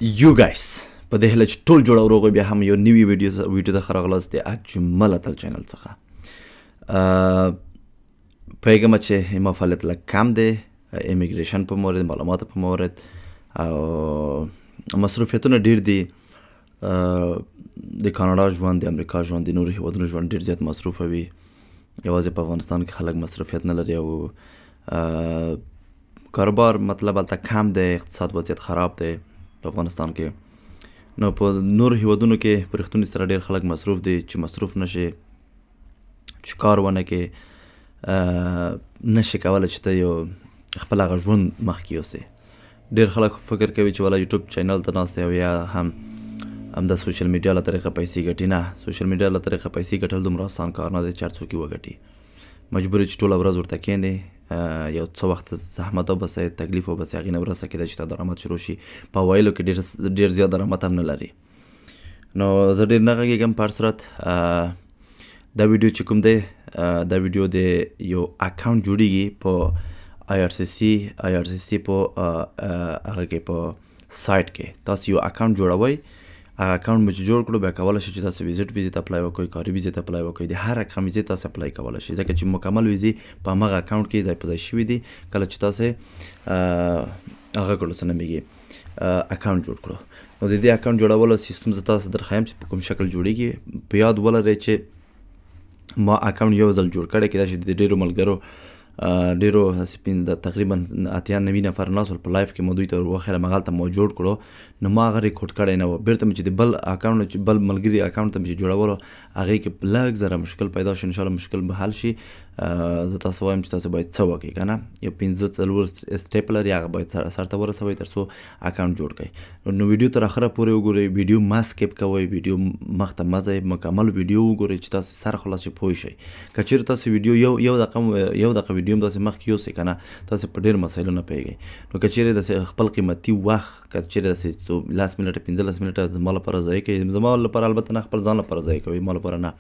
You guys په دې هله چې ټول جوړ وروغو بیا هم یو نوی ویډیو ته راغلاست د اجمل تل چینل څخه پیغام چې ما فعالیت له کم دی امیګریشن په مورد معلومات په مورد او مصروفیتونه ډیر دي د کاناډا ژوند د امریکا ژوند د نورو هیوادونو ژوند ډیر زیات مصروف وي یوازې په افغانستان کې خلک مصروفیت نه لري او کاروبار مطلب هلته کم دی اقتصاد وضعیت خراب دی په افغانستان کې نو په نور هیوادونو کې په رښتوني سره ډېر خلک مصروف دي چې مصروف نشي چې کار ونه کې نشي کولی چې ته یو خپل هغه ژوند مخکې یوسې ډېر خلک فکر کوي چې والا یوټیوب چینل ته ناست دی او یا هم د سوشل میډیا له طریقه پیسې ګټي نه سوشل میډیا له طریقه پیسې ګټل دومره اسان کار نه دی چې هر څوک یې وګټي مجبور چې ټوله ورځ ورته کښېنې یو څه وخت زحمت وباسئ تکلیف وباسئ هغې نه وروسته کېدای چې تا درآمد شروع شي په ویلو کې ډېر زیات درآمد هم نه لري نو زه ډېر نه غږېږم په هر صورت دا ویډیو چې کوم دی دا ویډیو د یو اکاونټ جوړېږي په آی آر سی سی په هغه کې په سایټ کې تاسو یو اکاونټ جوړوئ هغه اکاونټ مو چې جوړ کړو بیا کولی شئ چې تاسو ویزیټ اپلای وکړئ کاري ویزیټ اپلای وکړئ د هر رقم ویزې تاسو اپلای کولی شئ ځکه چې مکمل ویزې په همغه اکاونټ کې ځای په ځای شوي دي کله چې تاسو هغه کړو څه نومیږي اکاونټ جوړ کړو نو د دې اکاونټ جوړولو سیستم زه تاسو درښیم چې په کوم شکل جوړیږي په یاد ولرئ چې ما اکاونټ یو ځل جوړ کړی کېدای شي د ډېرو ملګرو ډېرو د تقریبا اتیا نوي نفر ناست ول په لایف کې مو دوی ته وښیلم هغلته مو جوړ کړو نو ما هغه ریکورډ کړی نه و بېرته مې چې د بل اکاونټ چې بل ملګري اکاونټ ته مې چې جوړولو هغې کې لږ ذره مشکل پیدا شو انشاءالله مشکل به حل شي زه تاسو وایم چې تاسو باید څه وکړئ که نه یو 5 سټیپ لري هغه باید سرته ورسوئ تر څو اکاونټ جوړ کړئ نو ویډیو تر اخره پورې وګورئ ویډیو مه سکیپ کوئ ویډیو مخته مه ځئ مکمل ویډیو وګورئ چې تاسو سر خلاص پوه شئ که چېرې تاسو ویډیو یو دقیقه ویډیو هم داسې مخکې یوسئ که نه تاسو په ډېرو مسایلو نه پوهېږئ نو که چېرې داسې خپل قیمتي وخت که چېرې داسې 10 منټه 15 منټه زما لپاره ضایع کوئ زما لپاره البته نه خپل ځان لپاره ضایع کوئ ما لپاره نه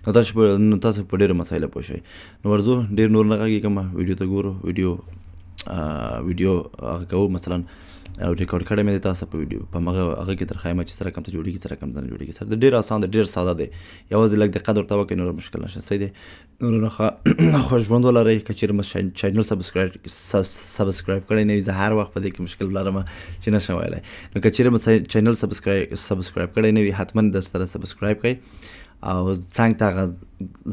نو تاسو په ډېرو مسایلو پوه شئ نو ورځو ډېر نور نه غږېږم ویډیو ته ګورو ویډیو هغه کوو مثلا او ریکارډ کړی مې دی تاسو په ویډیو په هغه کې درښایم چې څه رقم ته جوړېږي څه رقم ته نه جوړېږي سر ډېر اسان دی ډېر ساده دی یوازې لږ دقت ورته وکړئ نور مشکل نشته صحیح دی نور نه ښه ژوند ولرئ که چېرې مو چینل سبسکرایب کړی نه وي زه هر وخت په دې کې مشکل لرم چې نشم ویلی نو که چېرې مو چینل سبسکرایب کړی نه وي حتما د سره سبسکرایب کړئ او زنګ ته هغه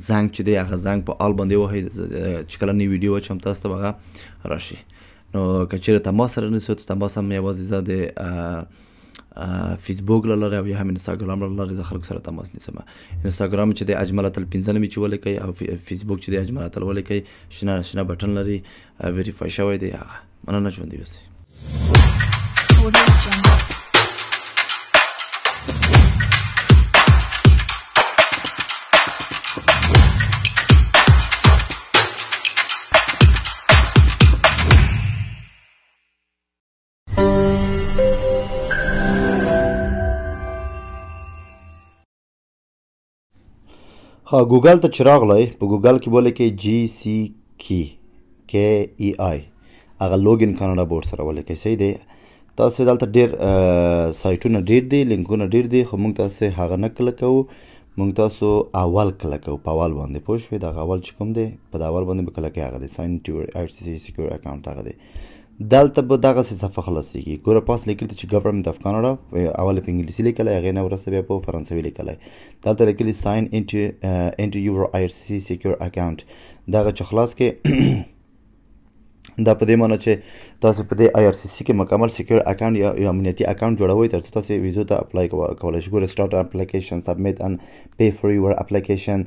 زنګ چې دی هغه زنګ په آل باندې ووهئ چې کله نوی ویډیو واچوم تاسو ته به هغه راشي نو که چېرې تماس سره نیسو تماس هم یوازې زه د فیسبوک له لارې او یا هم انسټاګرام له لارې زه خلکو سره تماس نیسم انسټاګرام چې دی اجمل اتل 15 نومې چې ولیکئ او فیسبوک چې دی اجمل اتل ولیکئ شنه بټن لري ویریفای شوی دی هغه مننه ژوندي اوسئ ګوګل ته چې راغلی په ګوګل کې ولیکئ GCKEI هغه لوګین کاناډا بورډ سره ولیکئ صحیح دی تاسو دلته ډېر سایټونه ډېر دي لینکونه ډېر دي خو موږ تاسو هغه نه کلک کوو موږ تاسو اول کلک کوو په اول باندې پوه شوئ دغه اول چې کوم دی په د اول باندې به کلک هغه دی ساین ټو یور آی آر سی سی سیکیور اکاونټ هغه دی دلته به دغسې صفحه خلاصېږي ګوره پاس لیکلي ته چې ګورنمنټ اف کاناډا اول په انګلیسي لیکلی هغې نه وروسته بیا په فرانسوي لیکلی دلته لیکلي ساین انټو یور آی آر سی سی سیکیور اکاونټ دغه چې خلاص کې دا په دې معنی چې تاسو په دې آی آر سی سی کې مکمل سیکیور اکاونټ یا امنیتي اکاونټ جوړوئ تر څو تاسو ویزو ته اپلای کولی شئ ګوره سټارټ اپلیکیشن سبمیټ and pay for your application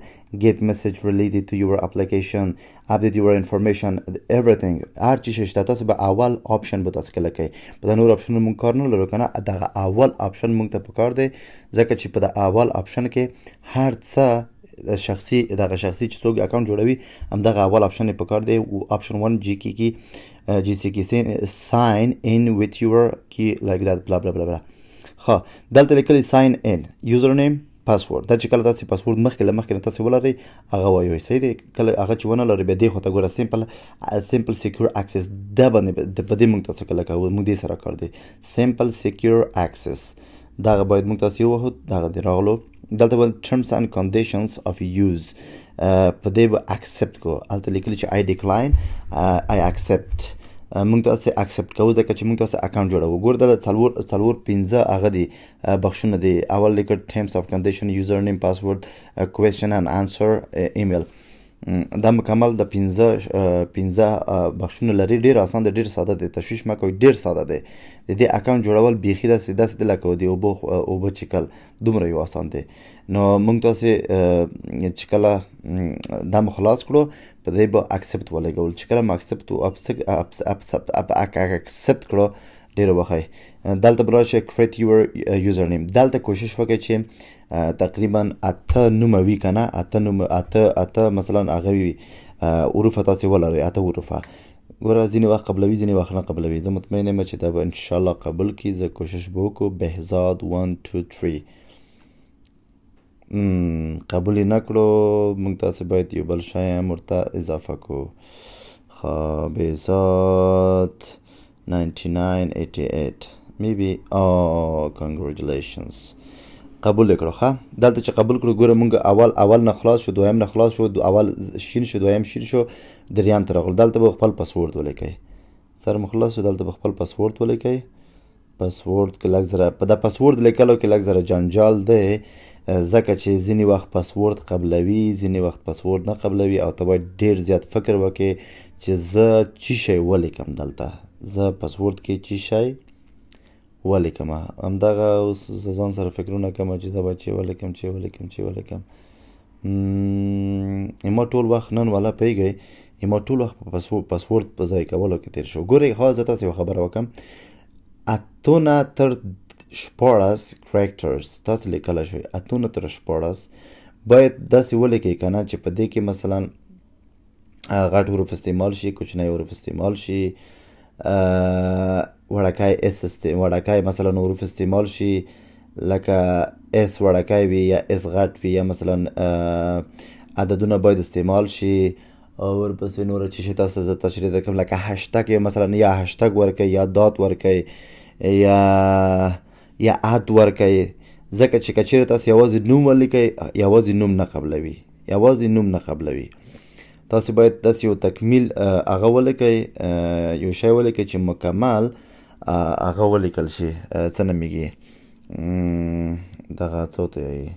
get message related to your application update your information everything هر چی شته تاسو به اول آپشن به تاسو کله کوي په دا نور آپشن مونږ کار نه لرو کنه دغه اول آپشن مونږ ته پکار دی ځکه چې په د اول آپشن کې هر څه شخصي چې څوک اکاونټ جوړوي همدغه اول آپشن یې پکار دی آپشن 1 GCK sign in with your key like that blah blah blah blah ښه دلته لیکلي sign in username پاسورد. دا چې کله تاسو پاسورد مخکې نه تاسو ولرئ هغه وایي صحیح دی. کله هغه چې ونه لرئ بیا دې خواته ګوره سیمپل سیکیور اکسس دا باندې په دې موږ تاسو کله کوو موږ دې سره کار دی سیمپل سیکیور اکسس دغه باید موږ تاسو ووهو دغه دی راغلو دلته به terms and conditions of use په دې به accept کو هلته لیکلي چې I decline I accept موږ تاسو اکسپټ کوو ځکه چې موږ تاسو اکاونټ جوړوو. ګوره دا څلور پنځه هغه دي بخښونه دي. اول لیکل terms of condition user name password question and answer email دا مکمل د پنځه بخښونه لري. ډېر اسان دی ډېر ساده دی تشویش مه کوئ ډېر ساده دی. د دې اکاونټ جوړول بیخي داسې دی لکه د اوبه چیکل دومره یو اسان دی. نو موږ تاسې چې کله دا مو خلاص کړو په دې به اکسپټ ولګول چې کله مو اکسپټ کړو ډېره وښی دلته به راشئ create your username. دلته کوشش وکړئ چې تقریبا 8 نومه وي که نه 8 مثلا هغه وي حروفه تاسې ولرئ 8 حروفه. ګوره ځینې وخت قبلوي ځینې وخت نه قبلوي. زه مطمئن یم چې دا به انشاءالله قبول کړي. زه کوشش به وکړو بهزاد 1 2 3 قبول یې نه کړو موږ تاسې باید یو بل شی هم ورته اضافه کړو. بهزاد 9988 maybe congratulations قبول یې کړو. ښه دلته چې قبول کړو ګوره موږ اول نه خلاص شو دویم نه خلاص شو اول شین شو دویم شین شو دریم ته راغلو. دلته به خپل پاسورد ولیکئ سر مو خلاص شو دلته به خپل پاسورد ولیکئ. پاسورد کې لږ زره په دا پاسورد لیکلو کې لږ زره جنجال دی ځکه چې ځینې وخت پاسورد قبلوي ځینې وخت پاسورد نه قبلوي او ته باید ډېر زیات فکر وکړې چې زه چی شی ولیکم. دلته زه پاسورد کې چی شی ولیکم همدغه اوس زه ځان سره فکرونه کوم چې زه به چی ولیکم ما ټول وخت نن والا پوهېږئ ما ټول وخت په پاسورد په ځای کولو کې تېر شو. ګورئ ښه زه تاسې یوه خبره وکړم 8 نه تر 14 کرکټرز تاسې لیکلی شوئ 8 نه تر 14 باید داسې ولیکئ که نه چې په دې کې مثلا غټ حروف استعمال شي کوچنی حروف استعمال شي وړکی مثلا حروف استعمال شي لکه اس وړکی وي یا اس غټ وي یا مثلا عددونه باید استعمال شي او ورپسې نوره چې شي تاسو زه تشریح درکړم لکه هشتګ مثلا یا هشتګ ورکئ یا دات ورکئ یا عد ورکئ ځکه چې که چیرې تاسو یوازې نوم ولیکئ یوازې نوم نه قبلوي تاسو باید داسې یو تکمیل هغه ولیکئ یو شی ولیکئ چې مکمل هغه ولیکل شي څه نومیږي دغه څه ته وایي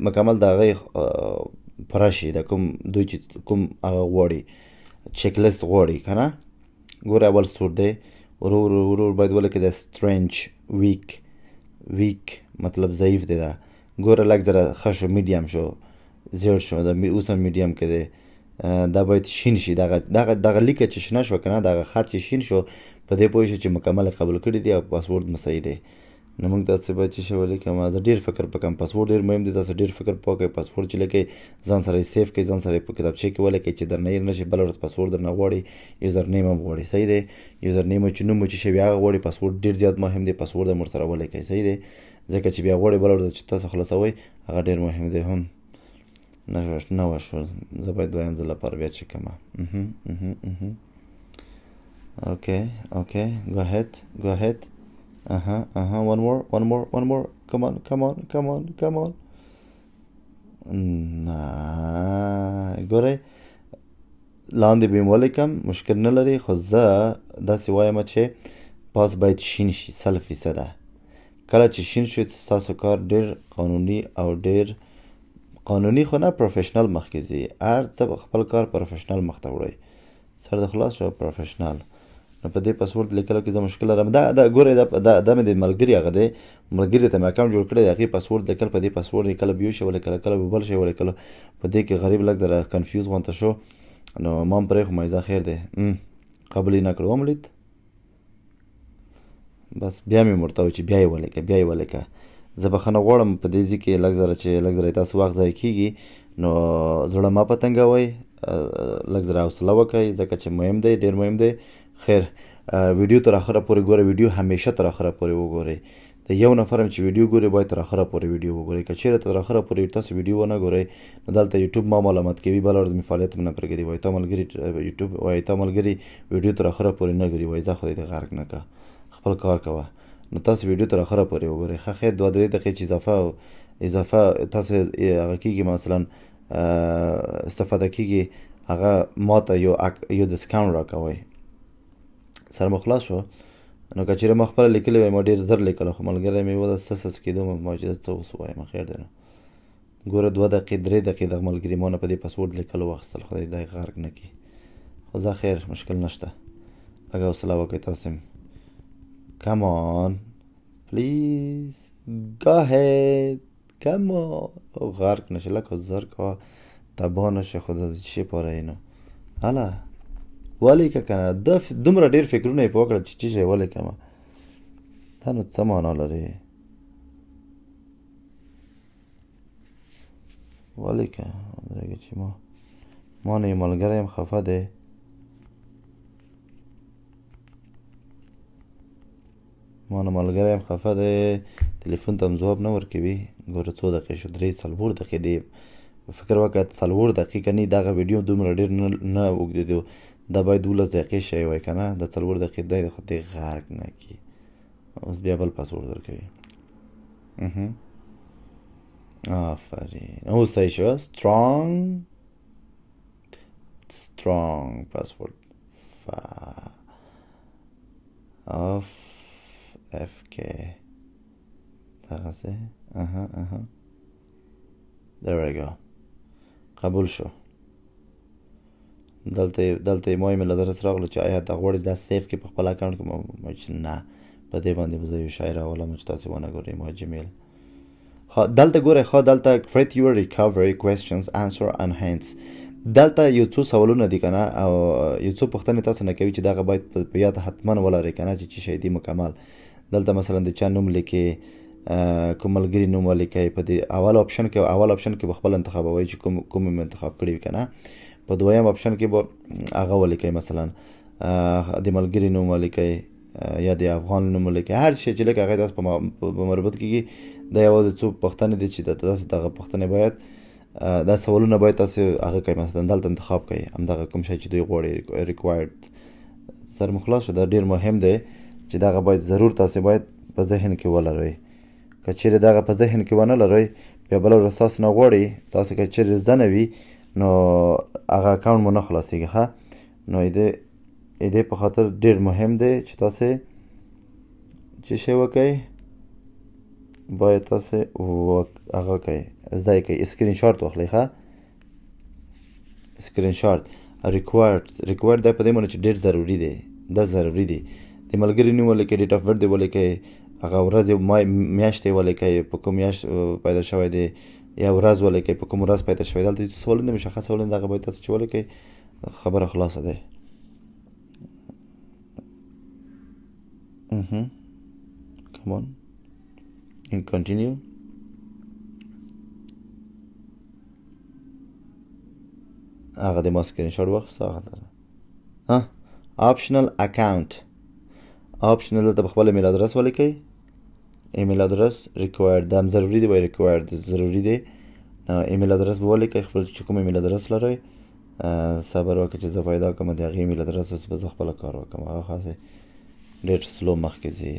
مکمل د هغې پوره شي د کوم دوی چې کوم هغه غواړي چیک لیست غواړي که نه. ګوره اول سور دی ورور باید ولیکئ د سترنج ویک مطلب ضعیف دی دا. ګوره لږ زره ښه شو میډیم شو زیړ شو اوس هم میډیم کې دی دا باید شین شي دغه لیکه چې شنه شوه که نه دغه خط چې شین شو په دې پوه شو چې مکمل قبول کړي دي او پاسورد مو صحیح دی. نو موږ تاسې باید چې شی ولیکم زه ډېر فکر وکړم پاسورد ډېر مهم دی تاسو ډېر فکر وکړئ پاسورد چې لیکئ ځان سره یې سیف کړئ ځان سره یې په کتابچې کې ولیکئ چې درنه هېر نه شي بله ورځ پاسورد درنه غواړي یوزر نیم هم غواړي صحیح دی یوزر نیم چې نوم مو چې شی وي هغه غواړي پاسورد ډېر زیات مهم دی پاسورد هم ورسره ولیکئ صحیح دی ځکه چې بیا غواړي بله ورځ چې تاسو خلاصوئ هغه ډېر مهم دی. هم نه وشو زه باید دویم ځل لپاره بیا چک کړم. Okay, go ahead. One more. Come on. ګورئ لاندې به یې ولیکم مشکل نه لري خو زه داسې وایم چې پاس باید شین شي 100% کله چې شین شي ستاسو کار ډېر قانوني او ډېر قانوني خو نه پروفیشنل مخکې ځي هر څه خپل کار پروفیشنل مخته وړئ سر د خلاص شو پروفیشنل. نو په دې پاسورد لیکلو کې زه مشکل لرم دا ګورئ دا مې د ملګري هغه دی ملګري ته مې اکاونټ جوړ کړی د هغې پاسورد لیکل په دې پاسورد یې کله به یو شی ولیکله کله به بل شی ولیکلو په دې کې غریب لږ زره کنفیوز غونته شو نو ما هم پرېښو مایزه خیر دی قبول یې نه کړو وملید بس بیا مې ورته وویل چې بیا یې ولیکه زه بخښنه غواړم په دې ځای کې لږ زره تاسو وخت ضایع کېږي نو زړه مه پتنګوئ لږ زره حوصله وکړئ ځکه چې مهم دی ډېر مهم دی. خیر ویډیو تر اخره پورې ګورئ ویډیو همیشه تر اخره پورې وګورئ د یو نفر هم چې ویډیو ګوري باید تر اخره پورې ویډیو وګورئ. که چیرې تر اخره پورې تاسو ویډیو ونه ګورئ نو دلته یوټیوب ما معلومات کوي بله ورځ مې فعالیت هم نه پرېږدي. وایي تا ملګري یوټیوب وایي تا ملګري ویډیو تر اخره پورې نه ګوري. وایي ځه خدای دې غرق نه کړه خپل کار کوه. نو تاسو ویډیو تر اخره پورې وګورئ. ښه خیر 2-3 دقیقې چې اضافه تاسو هغه کېږي مثلا استفاده کېږي هغه ماته یو ډسکاونټ راکوئ. سر مو خلاص شو. نو که چیرې ما خپله لیکلی وای ما ډېر زر لیکله خو ملګری مې وده سس کېدو ما چې څه اوس ووایم خیر دی نو ګوره 2 دقیقې 3 دقیقې دغه ملګري ما نه په دې پاسورډ لیکلو واخیستل خدای دی غرق نه کړي. خو ځه خیر مشکل نشته لږ حوصله وکړئ تاسې هم. Come on please go ahead come on غرق نشه لکه زر کوه تباه نشه خو د چی پاره اینو هله ولی که کنه دومره ډېر فکرونه یې په وکړه چې چی شی ولی کمه دا نو څه معنا لري ولی که درګه چې ما نه یو ملګری یم خفه دی ما نه ملګری یم خفه دی تلیفون ته هم ځواب نه ورکوي ګوره 2 دقیقې شو 3-4 دقیقې دی فکر وکړه 4 دقیقې نه دغه ویډیو دومره ډېر نه اوږدېدو دا باید 12 دقیقې شی وای که نه د 4 دقیقې دی خو دې غرق نه کړي. اوس بیا بل پاسورډ درکوي. آفرین اوس صحیح شو. strong password of FK دغسې there we go قبول شو. دلته ما ایمیل ادرس راغلو چې آیا ته غواړې دا سیف کړې په خپل اکاونټ کې ما چې نه په دې باندې به زه یو شی راولم چې تاسې ونه ګورئ ما جیمیل دلته ګورئ دلته create your recovery questions answer and hints دلته یو څو سوالونه دي که نه او یو څو پوښتنې تاسو نه کوي چې دغه باید په یاد حتما ولرئ که نه چې څه شی دي مکمل. دلته مثلا د چا نوم لیکې کوم ملګري نوم ولیکئ په دې اول آپشن کې به خپل انتخابوئ چې کوم انتخاب کړي وي که نه. په دویم آپشن کې به هغه ولیکئ مثلا د ملګري نوم ولیکئ یا د افغان نوم ولیکئ هر شی چې لیکئ هغه تاسو په مربوط کېږي. دا یوازې څو پوښتنې دي چې تاسو دغه پوښتنې باید دا سوالونه باید تاسو هغه کوئ مثلا دلته انتخاب کوئ همدغه کوم شی چې دوی غواړي ریکوایرډ. سر مو خلاص شو. دا ډېر مهم دی چې دغه باید ضرور تاسو باید په ذهن کې ولرئ. که چیرې دغه په ذهن کې ونه لرئ بیا بله ورځ تاسو نه غواړي تاسو که چیرې زده نه وي نو هغه اکاونټ مو نه خلاصېږي ښه. نو دې په خاطر ډېر مهم دی چې تاسې چې شی وکئ باید تاسې هغه کوئ زده یې کوئ اسکرین شاټ واخلئ ښه اسکرین شاټ ریکوایرډ دی په دې معنی چې ډېر ضروري دی دا ضروري دی. د ملګري نوم ولیکئ ډیټ اف برث دی ولیکئ هغه ورځ میاشت یې ولیکئ په کوم میاشت پیدا شوی دی یا ورځ ولیکئ په کوم ورځ پیدا شوی دلته سوالونه مشخص سوالونه دغه باید تاسو چې ولیکئ خبره خلاصه دی. Come on and continue. هغه د ما سکرین شاټ واخیسته هغه optional account optional دلته په خپل ایمیل ادرس ولیکئ ایمیل ادرس ریکوایرډ دا هم ضروري دی وایي ریکوایرډ ضروري دی. ایمیل ادرس به ولیکئ خپل چې کوم ایمیل ادرس لرئ صبر وکړئ چې زه پیدا کړم د هغې ایمیل ادرس اوس به زه خپله کار وکړم هغه خاصې ډېر سلو مخکې ځي.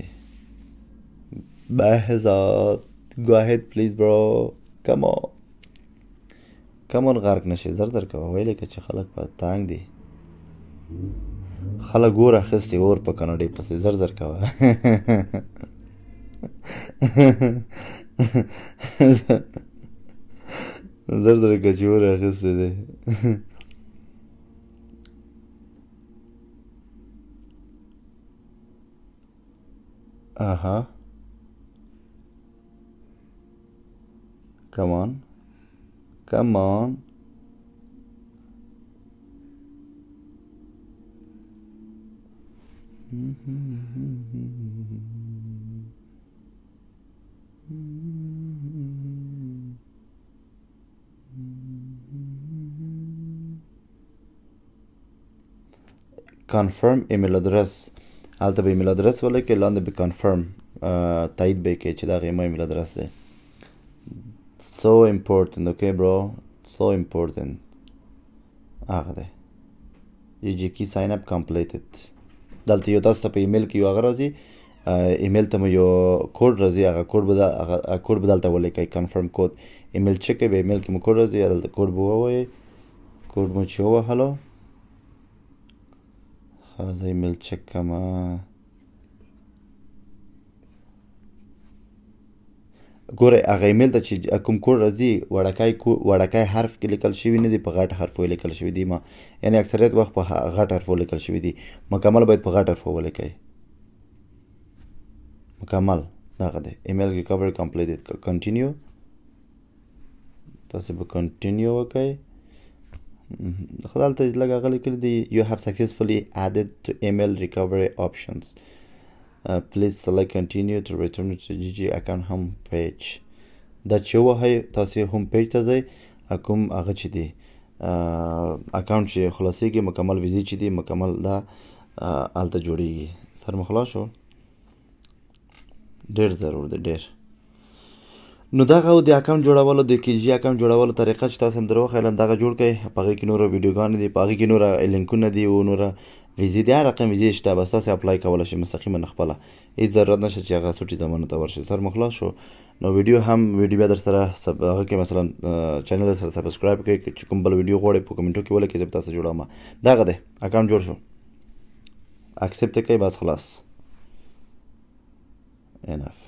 بهزاد go ahead please bro come on غرق نشي زر کوه ویلې که چې خلک په تانګ دي خلک اور اخیستي اور په کاناډې پسې زر کوه زر که چې اور اخیستی دی come on confirm email address هلته به ایمیل ادرس ولیکئ لاندې به confirm تایید به کې چې دا غي ایمیل ادرس دی. So important, okay bro, so important. هغه دی جی کی ساين اپ کمپلیټډ. دلته یو تاسو په ایمیل کې یو هغه راځي، ایمیل ته مو یو کوډ راځي، هغه کوډ بدلته ولیکئ، کنفرم کوډ. ایمیل چک به ایمیل کې مو کوډ راځي، دلته کوډ به ووایئ. کوډ مو چې ووهلو زه ایمیل چک کړم. ګوره هغه ایمیل ته چې کوم کوډ راځي وړکای حرف کې لیکل شوي نه دي، په غټ حرفو لیکل شوي دي. ما یعنی اکثریت وخت په غټ حرفو لیکل شوي دي. مکمل باید په غټ حرفو ولیکئ. مکمل دغه دی ایمیل ریکوری کمپلیټډ. کنټینیو تاسو به کنټینیو وکئ. خو دلته لږ هغه لیکلي دي you have successfully added to email recovery options. Please select continue to return to GG account home page. دا چې ووهئ تاسو هوم پیج ته ځئ، کوم هغه چې دی اکاونټ چې خلاصیږي مکمل ویزیټ چې دی مکمل دا هلته جوړیږي. سر مو خلاص شو، ډېر ضرور دی ډېر. نو دغه د اکاونټ جوړولو د کیجی اکاونټ جوړولو طریقه چې تاسو هم دروخیلم دغه جوړ کړئ. په هغې کې نور ویډیوګانې دي، په هغې کې نور لینکونه دي او نور ویزې دي، هر رقم ویزې شته. بس تاسې اپلای کولی شئ مستقیما خپله، هېڅ ضرورت نشته چې هغه سوټي زمانو ته ورشئ. سر مو خلاص شو. نو ویډیو بیا در سره هغه کې مثلا چینل در سره سبسکرایب کړئ. چې کوم بل ویډیو غواړئ په کومنټو کې ولیکئ، زه به تاسو جوړوم. دغه دی اکاونټ جوړ شو، اکسپټ یې کړئ، بس خلاص انف.